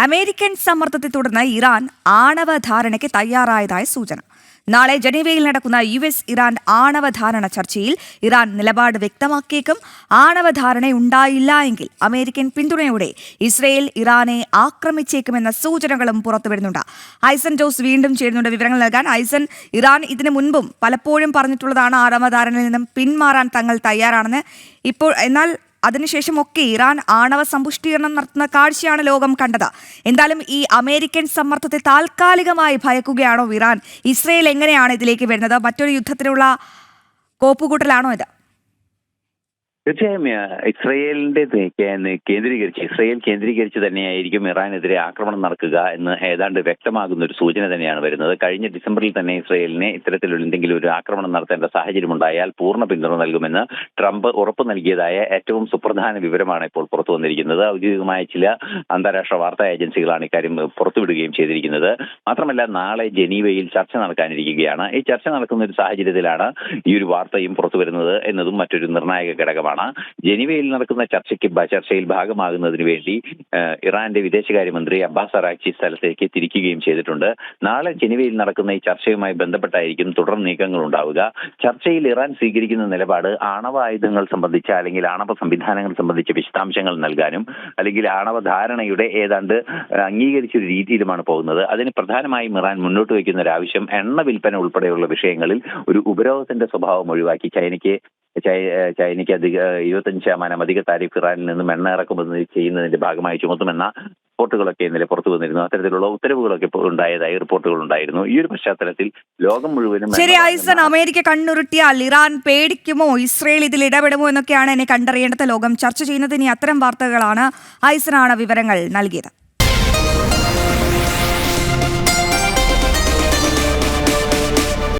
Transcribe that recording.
American സമ്മർദ്ദത്തെ തുടർന്ന് Iran ആണവ ധാരണയ്ക്ക് തയ്യാറായതായ സൂചന. നാളെ ജനീവയിൽ നടക്കുന്ന US ഇറാൻ ആണവ ധാരണ ചർച്ചയിൽ ഇറാൻ നിലപാട് വ്യക്തമാക്കിയേക്കും. ആണവ ധാരണയുണ്ടായില്ല എങ്കിൽ അമേരിക്കൻ പിന്തുണയോടെ ഇസ്രയേൽ ഇറാനെ ആക്രമിച്ചേക്കുമെന്ന സൂചനകളും പുറത്തുവരുന്നുണ്ട്. ഐസൻ ജോസ് വീണ്ടും ചേരുന്നുണ്ട് വിവരങ്ങൾ നൽകാൻ. ഐസൻ, ഇറാൻ ഇതിനു മുൻപും പലപ്പോഴും പറഞ്ഞിട്ടുള്ളതാണ് ആണവ ധാരണയിൽ നിന്നും പിന്മാറാൻ തങ്ങൾ തയ്യാറാണെന്ന്. എന്നാൽ അതിനുശേഷമൊക്കെ ഇറാൻ ആണവ സമ്പുഷ്ടീകരണം നടത്തുന്ന കാഴ്ചയാണ് ലോകം കണ്ടത്. എന്തായാലും ഈ അമേരിക്കൻ സമ്മർദ്ദത്തെ താൽക്കാലികമായി ഭയക്കുകയാണോ ഇറാൻ? ഇസ്രയേൽ എങ്ങനെയാണ് ഇതിലേക്ക് വരുന്നത്? മറ്റൊരു യുദ്ധത്തിനുള്ള കോപ്പുകൂട്ടലാണോ ഇത്? തീർച്ചയായും ഇസ്രയേൽ കേന്ദ്രീകരിച്ച് തന്നെയായിരിക്കും ഇറാനെതിരെ ആക്രമണം നടക്കുക എന്ന് ഏതാണ്ട് വ്യക്തമാകുന്ന ഒരു സൂചന തന്നെയാണ് വരുന്നത്. കഴിഞ്ഞ ഡിസംബറിൽ തന്നെ ഇസ്രയേലിനെ ഇത്തരത്തിലുള്ള എന്തെങ്കിലും ഒരു ആക്രമണം നടത്തേണ്ട സാഹചര്യമുണ്ടായാൽ പൂർണ്ണ പിന്തുണ നൽകുമെന്ന് ട്രംപ് ഉറപ്പു നൽകിയതായ ഏറ്റവും സുപ്രധാന വിവരമാണ് ഇപ്പോൾ പുറത്തു വന്നിരിക്കുന്നത്. ഔദ്യോഗികമായ ചില അന്താരാഷ്ട്ര വാർത്താ ഏജൻസികളാണ് ഇക്കാര്യം പുറത്തുവിടുകയും ചെയ്തിരിക്കുന്നത്. മാത്രമല്ല, നാളെ ജനീവയിൽ ചർച്ച നടക്കാനിരിക്കുകയാണ്. ഈ ചർച്ച നടക്കുന്ന ഒരു സാഹചര്യത്തിലാണ് ഈ ഒരു വാർത്തയും പുറത്തു വരുന്നത് എന്നതും മറ്റൊരു നിർണായക ഘടകമാണ്. ജനീവയിൽ നടക്കുന്ന ചർച്ചയിൽ ഭാഗമാകുന്നതിന് വേണ്ടി ഇറാന്റെ വിദേശകാര്യമന്ത്രി അബ്ബാസ് അറാക്ചി സ്ഥലത്തേക്ക് തിരിക്കുകയും ചെയ്തിട്ടുണ്ട്. നാളെ ജനീവയിൽ നടക്കുന്ന ഈ ചർച്ചയുമായി ബന്ധപ്പെട്ടായിരിക്കും തുടർ നീക്കങ്ങൾ ഉണ്ടാവുക. ചർച്ചയിൽ ഇറാൻ സ്വീകരിക്കുന്ന നിലപാട് ആണവായുധങ്ങൾ സംബന്ധിച്ച അല്ലെങ്കിൽ ആണവ സംവിധാനങ്ങൾ സംബന്ധിച്ച വിശദാംശങ്ങൾ നൽകാനും അല്ലെങ്കിൽ ആണവ ധാരണയുടെ ഏതാണ്ട് അംഗീകരിച്ച ഒരു രീതിയിലുമാണ് പോകുന്നത്. അതിന് പ്രധാനമായും ഇറാൻ മുന്നോട്ട് വയ്ക്കുന്ന ഒരു ആവശ്യം എണ്ണ വിൽപ്പന ഉൾപ്പെടെയുള്ള വിഷയങ്ങളിൽ ഒരു ഉപരോധത്തിന്റെ സ്വഭാവം ഒഴിവാക്കി ചൈനയ്ക്ക് 25% അധിക താരിഫ് ഇറാനിൽ നിന്നും എണ്ണ ഇറക്കുമതി ചെയ്യുന്നതിന്റെ ഭാഗമായി ചുമത്തുമെന്ന റിപ്പോർട്ടുകളൊക്കെ ഇന്നലെ പുറത്തു വന്നിരുന്നു. അത്തരത്തിലുള്ള ഉത്തരവുകളൊക്കെ ഉണ്ടായതായി റിപ്പോർട്ടുകൾ ഉണ്ടായിരുന്നു. ഈ ഒരു പശ്ചാത്തലത്തിൽ ലോകം മുഴുവനും അമേരിക്ക കണ്ണുരുട്ടിയാൽ ഇറാൻ പേടിക്കുമോ, ഇസ്രയേൽ ഇതിൽ ഇടപെടുമോ എന്നൊക്കെയാണ് എന്നെ കണ്ടറിയേണ്ടത്. ലോകം ചർച്ച ചെയ്യുന്നത് ഇനി അത്തരം വാർത്തകളാണ്. ഐസനാണ് വിവരങ്ങൾ നൽകിയത്.